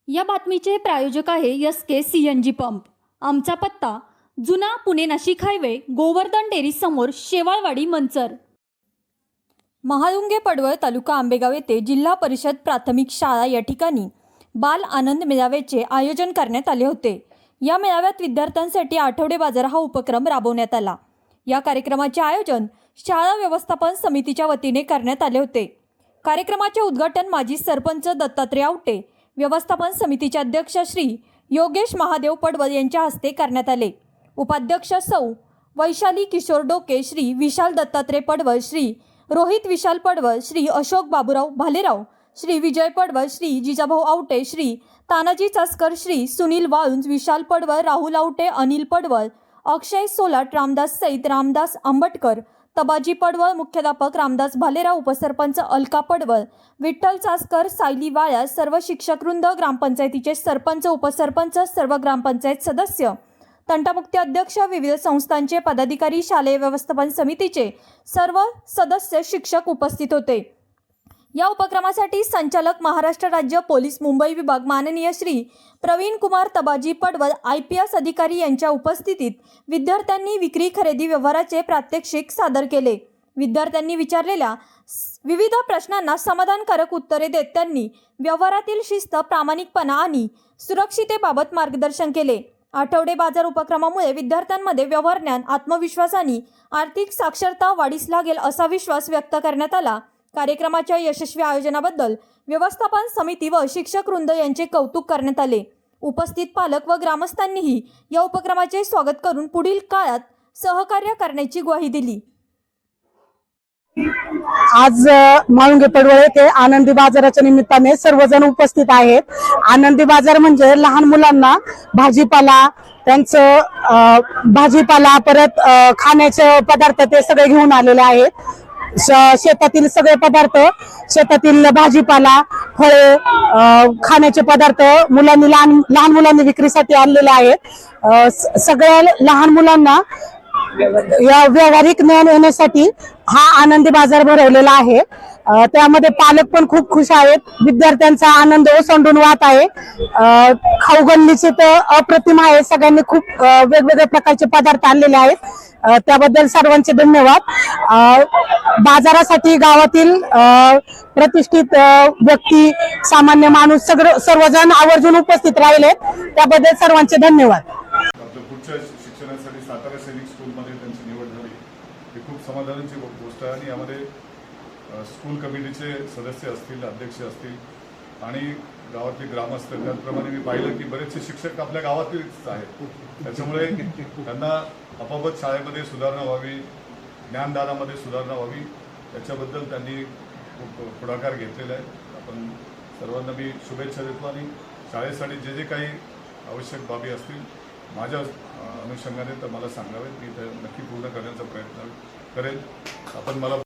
या बातमीचे प्रायोजक आहे SK CNG पंप। आमचा पत्ता जुना पुणे नाशिक हायवे, गोवर्धन डेअरी समोर, शेवाळवाडी, मंचर। महाळुंगे पडवळ तालुका आंबेगाव येथे जिल्हा परिषद प्राथमिक शाळा या ठिकाणी बाल आनंद मेळाव्याचे आयोजन करण्यात आले होते। या मेळाव्यात विद्यार्थ्यांसाठी आठवडे बाजार हा उपक्रम राबवण्यात आला। या कार्यक्रमाचे आयोजन शाळा व्यवस्थापन समितीच्या वतीने करण्यात आले होते। कार्यक्रमाचे उद्घाटन माजी सरपंच दत्तात्रय आवटे, व्यवस्थापन समितीचे अध्यक्ष श्री योगेश महादेव पडवळ यांच्या हस्ते करण्यात आले। उपाध्यक्ष सौ वैशाली किशोर डोके, श्री विशाल दत्तात्रय पडवळ, श्री रोहित विशाल पडवळ, श्री अशोक बाबूराव भालेराव, श्री विजय पडवळ, श्री जिजाभाऊ आवटे, श्री तानाजी चास्कर, श्री सुनील वाळुंज, विशाल पडवळ, राहुल आवटे, अनिल पडवळ, अक्षय सोलाट, रामदास सईद, रामदास आंबटकर, तबाजी पडवळ, मुख्याध्यापक रामदास भालेराव, उपसरपंच अलका पडवळ, विठ्ठल चास्कर, सायली वाळ्या, सर्व शिक्षकवृंद, ग्रामपंचायतीचे सरपंच, उपसरपंच, सर्व ग्रामपंचायत सदस्य, तंटामुक्ती अध्यक्ष, विविध संस्थांचे पदाधिकारी, शालेय व्यवस्थापन समितीचे सर्व सदस्य, शिक्षक उपस्थित होते। या उपक्रमासाठी संचालक महाराष्ट्र राज्य पोलीस मुंबई विभाग माननीय श्री प्रवीण कुमार तबाजी पडवळ IPS अधिकारी यांच्या उपस्थितीत विद्यार्थ्यांनी विक्री खरेदी व्यवहाराचे प्रात्यक्षिक सादर केले। विद्यार्थ्यांनी विचारलेल्या विविध प्रश्नांना समाधानकारक उत्तरे देत त्यांनी व्यवहारातील शिस्त, प्रामाणिकपणा आणि सुरक्षिततेबाबत मार्गदर्शन केले। आठवडे बाजार उपक्रमामुळे विद्यार्थ्यांमध्ये व्यवहार ज्ञान, आत्मविश्वास आणि आर्थिक साक्षरता वाढीस लागेल असा विश्वास व्यक्त करण्यात आला। कार्यक्रमाच्या यशस्वी आयोजनाबद्दल व्यवस्थापन समिती व शिक्षक वृंद यांचे कौतुक करण्यात आले। उपस्थित पालक व ग्रामस्थांनीही या उपक्रमाचे स्वागत करून पुढील काळात सहकार्य करण्याची ग्वाही दिली। आज महाळुंगे पडवळ येथे आनंदी बाजाराच्या निमित्ताने सर्वजण उपस्थित आहेत। आनंदी बाजार म्हणजे लहान मुलांना भाजीपाला, त्यांचं भाजीपाला, परत खाण्याचे पदार्थ ते सगळे घेऊन आलेले आहेत। शेतातील सगळे पदार्थ, शेतातील भाजीपाला, फळे, खाण्याचे पदार्थ मुलांनी लहान मुलांनी विक्रीसाठी आणलेले आहेत। सगळ्या लहान मुलांना या व्यावहारिक ज्ञान येण्यासाठी हा आनंदी बाजार भरवलेला आहे। त्यामध्ये पालक पण खूप खुश आहेत। विद्यार्थ्यांचा आनंद ओसंडून वाहत आहे। खाऊ गल्लीचे तर अप्रतिम आहे। सगळ्यांनी खूप वेगवेगळ्या प्रकारचे पदार्थ आणलेले आहेत। त्याबद्दल सर्वांचे धन्यवाद। बाजारासाठी गावातील प्रतिष्ठित व्यक्ती, सामान्य माणूस सर्वजण आवर्जून उपस्थित राहिले, त्याबद्दल सर्वांचे धन्यवाद। पुढच्या शिक्षणासाठी सातारा सैनिक स्कूलमध्ये त्यांची निवड झाली, ही खूप समाधानाची गोष्ट आहे। आणि यामध्ये स्कूल कमिटीचे सदस्य असतील, अध्यक्ष असतील आणि गावातले ग्रामस्थ, त्याचप्रमाणे मी पाहिलं की बरेचसे शिक्षक आपल्या गावातीलच आहेत। त्याच्यामुळे त्यांना आपापत शाळेमध्ये सुधारणा व्हावी, ज्ञानदानामध्ये सुधारणा व्हावी, याच्याबद्दल त्यांनी खूप पुढाकार घेतलेला आहे। आपण सर्वांना मी शुभेच्छा देतो आणि शाळेसाठी जे जे काही आवश्यक बाबी असतील माझ्या अनुषंगाने तर मला सांगावेत, मी ते नक्की पूर्ण करण्याचा प्रयत्न करेन। आपण मला